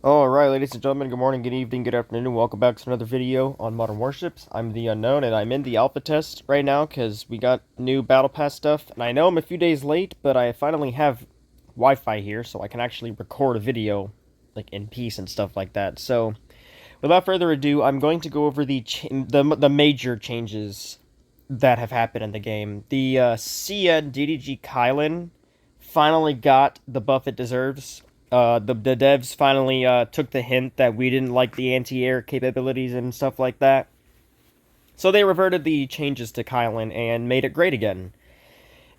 Alright, ladies and gentlemen, good morning, good evening, good afternoon, welcome back to another video on Modern Warships. I'm the Unknown, and I'm in the alpha test right now, because we got new Battle Pass stuff, and I know I'm a few days late, but I finally have Wi-Fi here, so I can actually record a video, like, in peace and stuff like that. So, without further ado, I'm going to go over the major changes that have happened in the game. The CN DDG Kylan finally got the buff it deserves. The devs finally took the hint that we didn't like the anti-air capabilities and stuff like that. So they reverted the changes to Kylan and made it great again.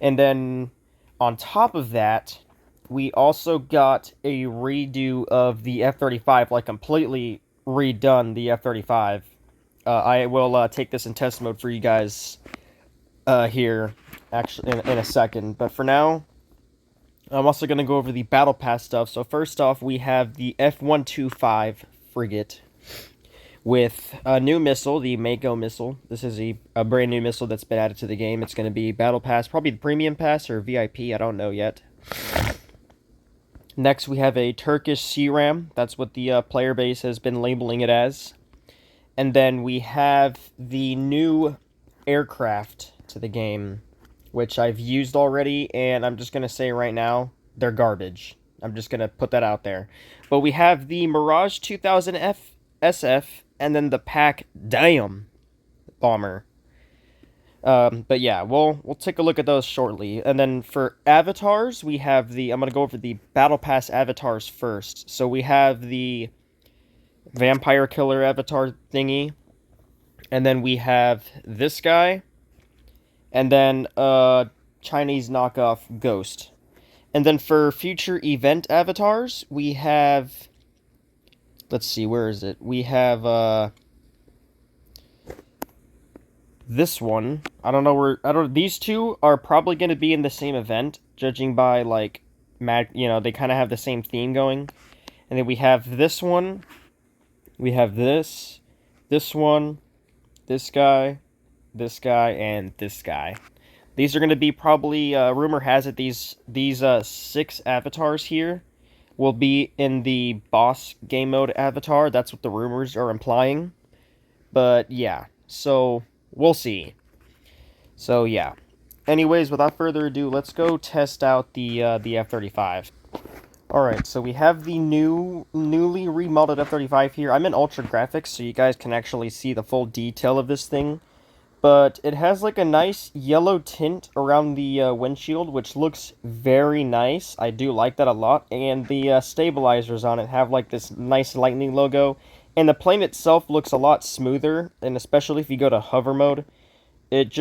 And then on top of that, we also got a redo of the F-35, like completely redone the F-35. I will take this in test mode for you guys here, actually, in a second. But for now, I'm also going to go over the Battle Pass stuff. So first off, we have the F125 frigate with a new missile, the Mako missile. This is a brand new missile that's been added to the game. It's going to be Battle Pass, probably the Premium Pass or VIP, I don't know yet. Next, we have a Turkish Sea-Ram. That's what the player base has been labeling it as. And then we have the new aircraft to the game, which I've used already, and I'm just going to say right now, they're garbage. I'm just going to put that out there. But we have the Mirage 2000 SF, and then the Pack Damn bomber. But yeah, we'll take a look at those shortly. And then for avatars, we have I'm going to go over the Battle Pass avatars first. So we have the Vampire Killer avatar thingy, and then we have this guy, and then Chinese knockoff Ghost. And then for future event avatars, we have, let's see, where is it? We have this one. I don't know where, these two are probably going to be in the same event, judging by, like, they kind of have the same theme going. And then we have this one, we have this one, this guy, and this guy. These are going to be probably, rumor has it, these 6 avatars here will be in the boss game mode avatar. That's what the rumors are implying. But yeah, so we'll see. So yeah. Anyways, without further ado, let's go test out the F-35. Alright, so we have the newly remodeled F-35 here. I'm in Ultra Graphics, so you guys can actually see the full detail of this thing. But it has like a nice yellow tint around the windshield, which looks very nice. I do like that a lot. And the stabilizers on it have like this nice lightning logo. And the plane itself looks a lot smoother, and especially if you go to hover mode, it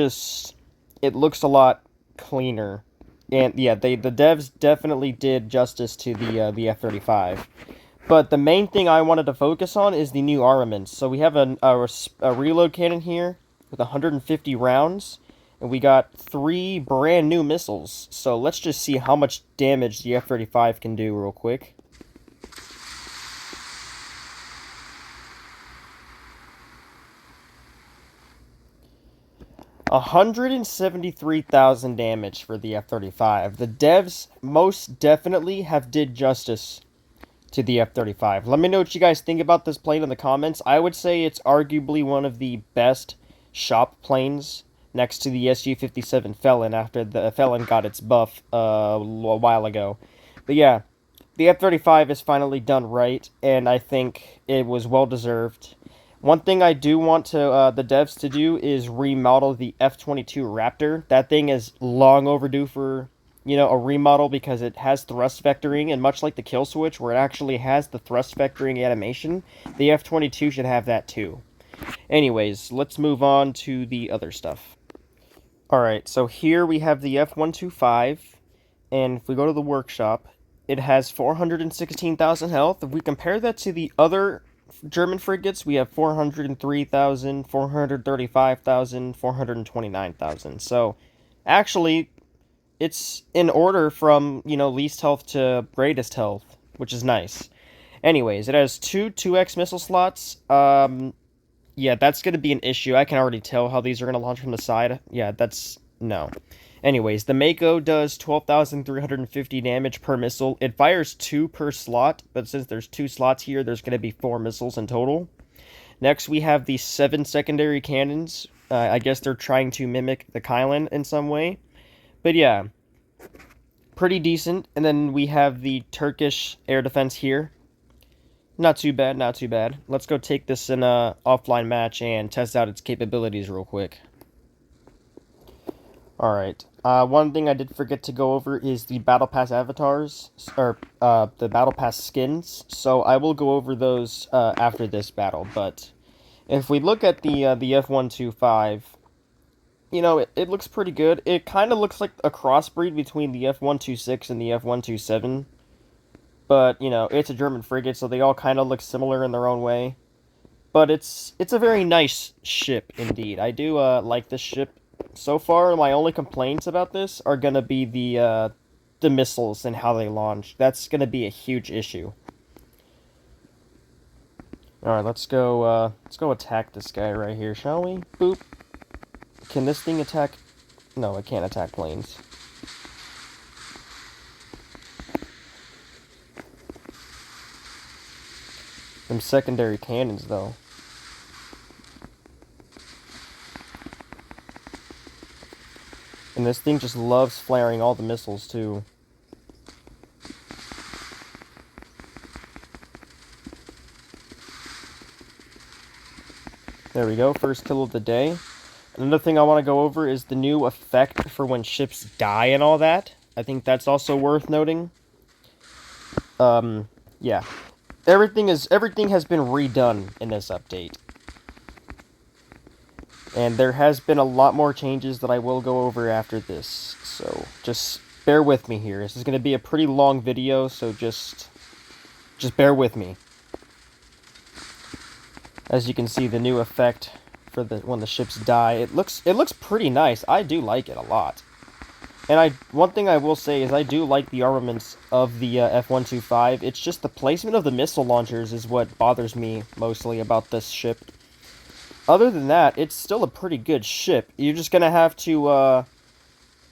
looks a lot cleaner. And yeah, the devs definitely did justice to the F-35. But the main thing I wanted to focus on is the new armaments. So we have a reload cannon here with 150 rounds, and we got 3 brand new missiles. So let's just see how much damage the F-35 can do real quick. 173,000 damage for the F-35. The devs most definitely have did justice to the F-35. Let me know what you guys think about this plane in the comments. I would say it's arguably one of the best shop planes next to the SU-57 Felon after the Felon got its buff a while ago. But yeah, the F-35 is finally done right, and I think it was well-deserved. One thing I do want to the devs to do is remodel the F-22 Raptor. That thing is long overdue for, a remodel because it has thrust vectoring, and much like the kill switch, where it actually has the thrust vectoring animation, the F-22 should have that too. Anyways, let's move on to the other stuff. Alright, so here we have the F-125, and if we go to the workshop, it has 416,000 health. If we compare that to the other German frigates, we have 403,000, 435,000, 429,000. So, actually, it's in order from, least health to greatest health, which is nice. Anyways, it has 2x missile slots. Yeah, that's going to be an issue. I can already tell how these are going to launch from the side. Yeah, no. Anyways, the Mako does 12,350 damage per missile. It fires 2 per slot, but since there's 2 slots here, there's going to be 4 missiles in total. Next, we have the 7 secondary cannons. I guess they're trying to mimic the Kylan in some way. But yeah, pretty decent. And then we have the Turkish air defense here. Not too bad, not too bad. Let's go take this in a offline match and test out its capabilities real quick. Alright, one thing I did forget to go over is the Battle Pass avatars, or, the Battle Pass skins, so I will go over those, after this battle, but if we look at the F125, you know, it looks pretty good. It kind of looks like a crossbreed between the F126 and the F127, but, you know, it's a German frigate, so they all kind of look similar in their own way. But it's a very nice ship, indeed. I do, like this ship. So far, my only complaints about this are gonna be the missiles and how they launch. That's gonna be a huge issue. Alright, let's go attack this guy right here, shall we? Boop. Can this thing attack? No, it can't attack planes. Them secondary cannons, though. And this thing just loves flaring all the missiles, too. There we go, first kill of the day. Another thing I want to go over is the new effect for when ships die and all that. I think that's also worth noting. Yeah. Everything has been redone in this update. And there has been a lot more changes that I will go over after this. So, just bear with me here. This is going to be a pretty long video, so just bear with me. As you can see, the new effect for when the ships die, it looks pretty nice. I do like it a lot. And one thing I will say is I do like the armaments of the F125. It's just the placement of the missile launchers is what bothers me mostly about this ship. Other than that, it's still a pretty good ship. You're just gonna have to,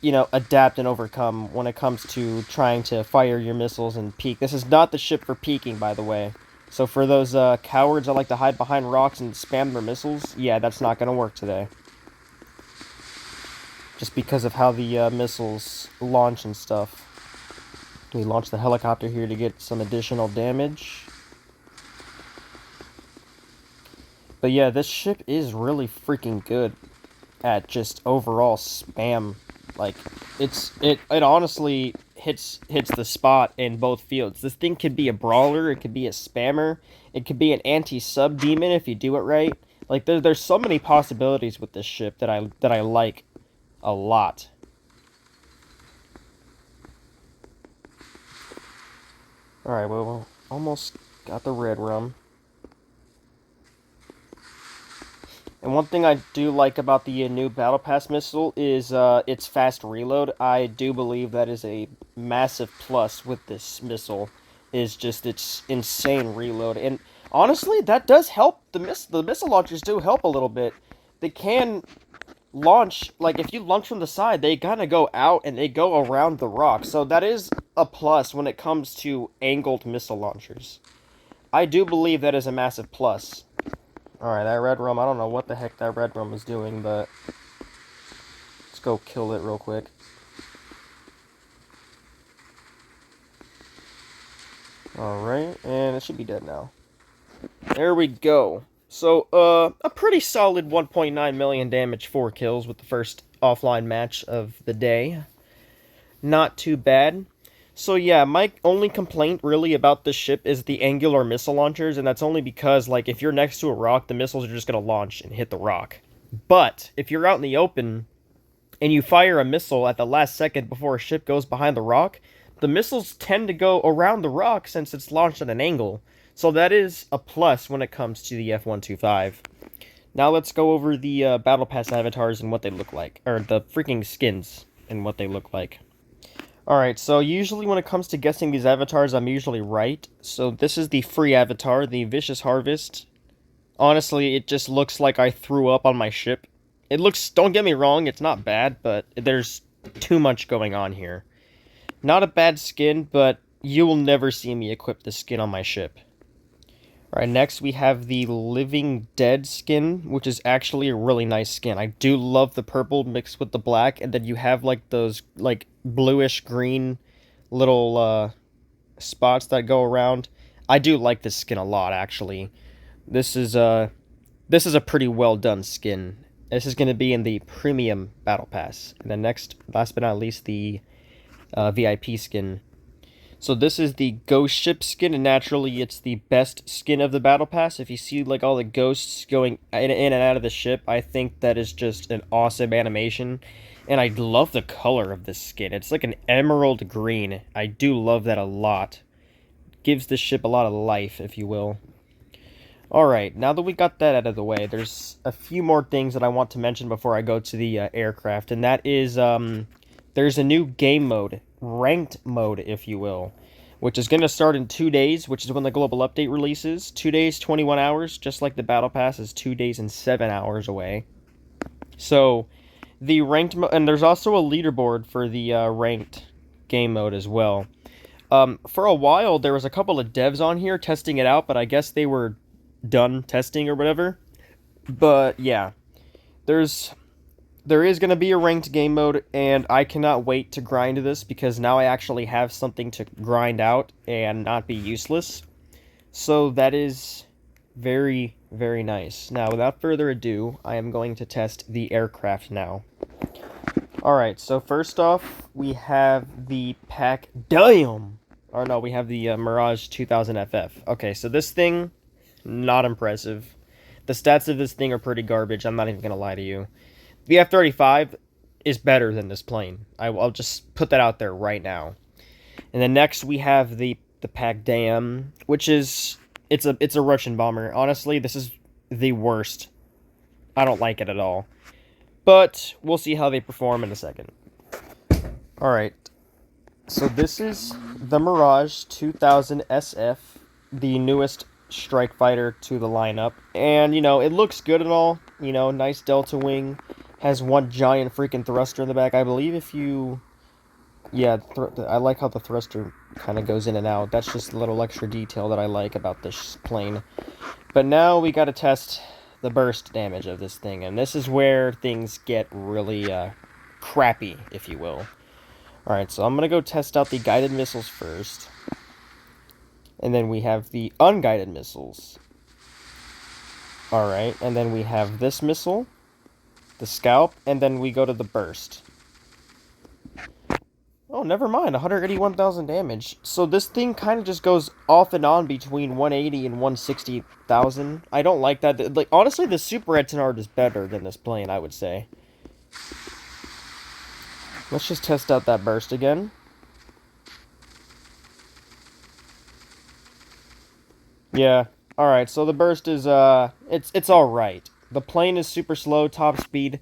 you know, adapt and overcome when it comes to trying to fire your missiles and peek. This is not the ship for peeking, by the way. So for those cowards that like to hide behind rocks and spam their missiles, yeah, that's not gonna work today. Just because of how the missiles launch and stuff. We launch the helicopter here to get some additional damage. But yeah, this ship is really freaking good at just overall spam. Like, it honestly hits the spot in both fields. This thing could be a brawler, it could be a spammer, it could be an anti-sub demon if you do it right. Like, there's so many possibilities with this ship that I like a lot. Alright, well, almost got the red rum. And one thing I do like about the new Battle Pass missile is its fast reload. I do believe that is a massive plus with this missile, is just its insane reload. And honestly, that does help. The missile launchers do help a little bit. They can launch, like, if you launch from the side, they kind of go out and they go around the rock. So that is a plus when it comes to angled missile launchers. I do believe that is a massive plus. Alright, that red rum, I don't know what the heck that red rum is doing, but let's go kill it real quick. Alright, and it should be dead now. There we go. So, a pretty solid 1.9 million damage, 4 kills with the first offline match of the day. Not too bad. So yeah, my only complaint really about this ship is the angular missile launchers, and that's only because, like, if you're next to a rock, the missiles are just going to launch and hit the rock. But, if you're out in the open, and you fire a missile at the last second before a ship goes behind the rock, the missiles tend to go around the rock since it's launched at an angle. So that is a plus when it comes to the F125. Now let's go over the Battle Pass avatars and what they look like. Or the freaking skins and what they look like. Alright, so usually when it comes to guessing these avatars, I'm usually right. So this is the free avatar, the Vicious Harvest. Honestly, it just looks like I threw up on my ship. It looks, don't get me wrong, it's not bad, but there's too much going on here. Not a bad skin, but you will never see me equip the skin on my ship. Alright, next we have the Living Dead skin, which is actually a really nice skin. I do love the purple mixed with the black, and then you have, like, those, like, bluish-green little, spots that go around. I do like this skin a lot, actually. This is a pretty well-done skin. This is going to be in the Premium Battle Pass. And then next, last but not least, the VIP skin. So this is the ghost ship skin, and naturally it's the best skin of the battle pass. If you see like all the ghosts going in and out of the ship, I think that is just an awesome animation. And I love the color of this skin. It's like an emerald green. I do love that a lot. Gives the ship a lot of life, if you will. Alright, now that we got that out of the way, there's a few more things that I want to mention before I go to the aircraft. And that is, there's a new game mode. Ranked mode, if you will, which is going to start in 2 days, which is when the global update releases. 2 days, 21 hours, just like the battle pass is 2 days and 7 hours away. So, the ranked mode, and there's also a leaderboard for the ranked game mode as well. For a while, there was a couple of devs on here testing it out, but I guess they were done testing or whatever. But, yeah, there is going to be a ranked game mode, and I cannot wait to grind this, because now I actually have something to grind out and not be useless. So that is very, very nice. Now, without further ado, I am going to test the aircraft now. Alright, so first off, we have the pack... Damn! Or no, we have the Mirage 2000 FF. Okay, so this thing, not impressive. The stats of this thing are pretty garbage, I'm not even going to lie to you. The F-35 is better than this plane. I'll just put that out there right now. And then next we have the Pac Dam, which is it's a Russian bomber. Honestly, this is the worst. I don't like it at all. But we'll see how they perform in a second. All right. So this is the Mirage 2000 SF, the newest strike fighter to the lineup. And, you know, it looks good and all. You know, nice delta wing. Has one giant freaking thruster in the back. I believe if you... Yeah, I like how the thruster kind of goes in and out. That's just a little extra detail that I like about this plane. But now we gotta test the burst damage of this thing. And this is where things get really crappy, if you will. Alright, so I'm gonna go test out the guided missiles first. And then we have the unguided missiles. Alright, and then we have this missile. The scalp, and then we go to the burst. Oh, never mind, 181,000 damage. So this thing kind of just goes off and on between 180 and 160,000. I don't like that. Like, honestly, the Super Etinard is better than this plane, I would say. Let's just test out that burst again. Yeah, alright, so the burst is, it's alright. The plane is super slow, top speed,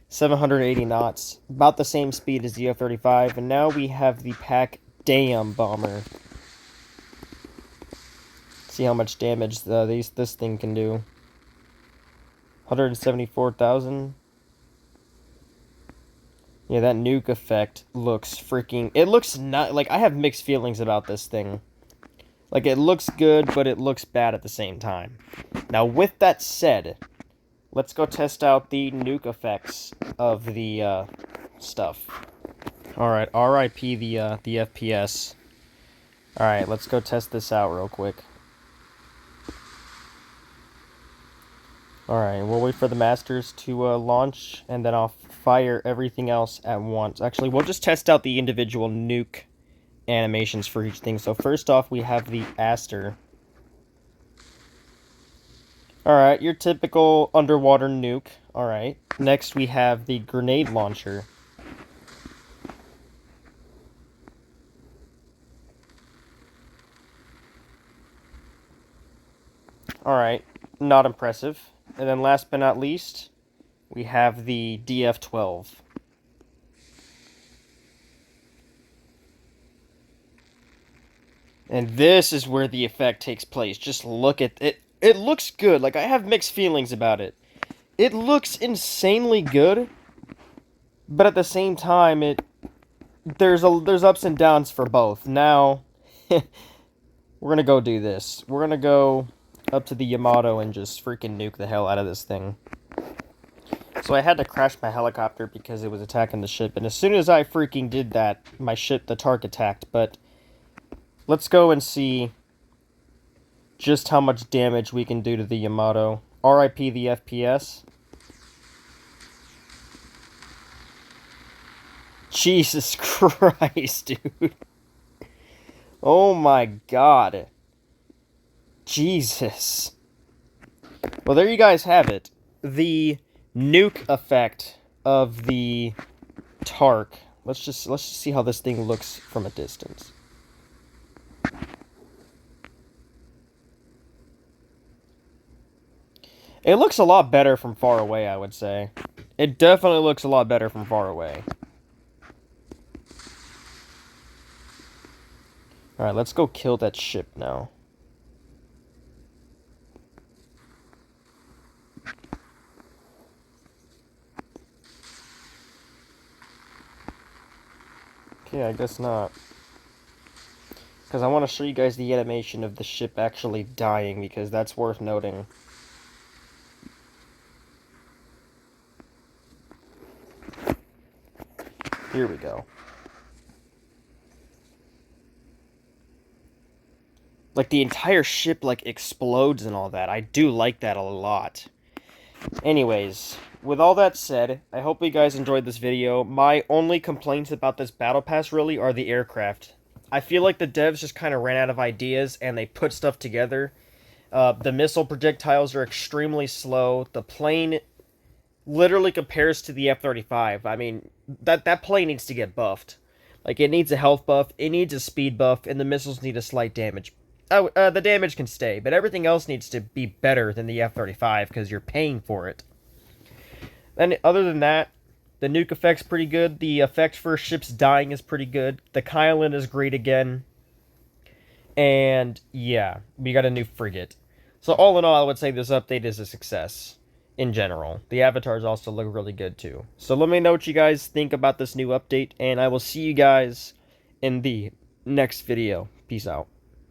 780 knots. About the same speed as the F-35, and now we have the Pac Dam bomber. See how much damage this thing can do. 174,000. Yeah, that nuke effect looks freaking... It looks not... Like, I have mixed feelings about this thing. Like, it looks good, but it looks bad at the same time. Now, with that said, let's go test out the nuke effects of the, stuff. Alright, RIP the FPS. Alright, let's go test this out real quick. Alright, we'll wait for the masters to, launch, and then I'll fire everything else at once. Actually, we'll just test out the individual nuke animations for each thing. So first off, we have the Aster. Alright, your typical underwater nuke. Alright. Next, we have the grenade launcher. Alright, not impressive. And then last but not least, we have the DF-12. And this is where the effect takes place. Just look at it. It looks good. Like, I have mixed feelings about it. It looks insanely good, but at the same time, it there's ups and downs for both. Now, we're gonna go do this. We're gonna go up to the Yamato and just freaking nuke the hell out of this thing. So I had to crash my helicopter because it was attacking the ship, and as soon as I freaking did that, my ship, the Tark, attacked. But let's go and see just how much damage we can do to the Yamato. RIP the FPS. Jesus Christ, dude. Oh my god. Jesus. Well, there you guys have it. The nuke effect of the Tark. Let's just see how this thing looks from a distance. It looks a lot better from far away, I would say. It definitely looks a lot better from far away. Alright, let's go kill that ship now. Okay, I guess not. Because I want to show you guys the animation of the ship actually dying, because that's worth noting. Here we go. Like, the entire ship, like, explodes and all that. I do like that a lot. Anyways, with all that said, I hope you guys enjoyed this video. My only complaints about this battle pass, really, are the aircraft. I feel like the devs just kind of ran out of ideas, and they put stuff together. The missile projectiles are extremely slow. The plane literally compares to the F-35. I mean, that plane needs to get buffed. Like, it needs a health buff, it needs a speed buff, and the missiles need a slight damage. Oh, the damage can stay, but everything else needs to be better than the F-35, because you're paying for it. And other than that, the nuke effect's pretty good. The effect for ships dying is pretty good. The Kylan is great again. And, yeah, we got a new frigate. So all in all, I would say this update is a success in general. The avatars also look really good too. So let me know what you guys think about this new update, and I will see you guys in the next video. Peace out.